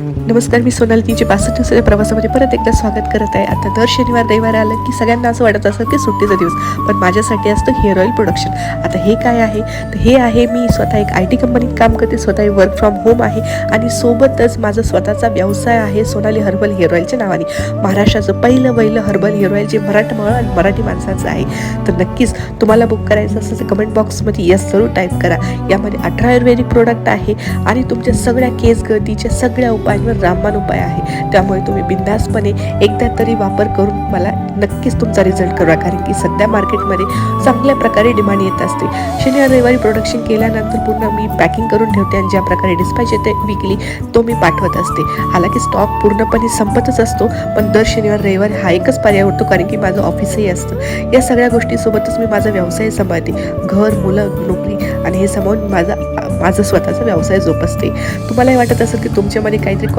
नमस्कार, मी सोनाली. तिचे 65 दिवसाच्या प्रवासामध्ये परत एकदा स्वागत करत आहे. आता दर शनिवार रविवार आलं की सगळ्यांना असं वाटत असतं की सुट्टीचा दिवस, पण माझ्यासाठी असतं हेअर ऑइल प्रोडक्शन. आता हे काय आहे तर हे आहे, मी स्वतः एक IT कंपनीत काम करते, स्वतः वर्क फ्रॉम होम आहे आणि सोबतच माझा स्वतःचा व्यवसाय आहे सोनाली हर्बल हेअर ऑइलच्या नावाने. महाराष्ट्राचं पहिलं हर्बल हेअर ऑइल जे मराठी माणसाचं आहे. तर नक्कीच तुम्हाला बुक करायचं असेल तर कमेंट बॉक्समध्ये यस जरूर टाईप करा. यामध्ये 18 आयुर्वेदिक प्रोडक्ट आहे आणि तुमच्या सगळ्या केस गळतीच्या सगळ्या उपायांवर रामबाण उपाय आहे. त्यामुळे तुम्ही बिंदासपणे एकदा तरी वापर करून मला नक्कीच तुमचा रिझल्ट करा, कारण की सध्या मार्केटमध्ये चांगल्या प्रकारे डिमांड येत असते. शनिवार रविवारी प्रोडक्शन केल्यानंतर पूर्ण मी पॅकिंग करून ठेवते आणि ज्या प्रकारे डिस्पॅच येते विकली तो मी पाठवत असते. हालाकी स्टॉक पूर्णपणे संपतच असतो, पण दर शनिवार रविवार हा एकच पर्याय होतो, कारण की माझं ऑफिसही असतं. या सगळ्या गोष्टीसोबतच मी माझा व्यवसाय सांभाळते. घर, मुलं, नोकरी आणि हे सांभाळून माझा स्वतःचा व्यवसाय जोपासते. तुम्हालाही वाटत असेल की तुमच्यामध्ये काही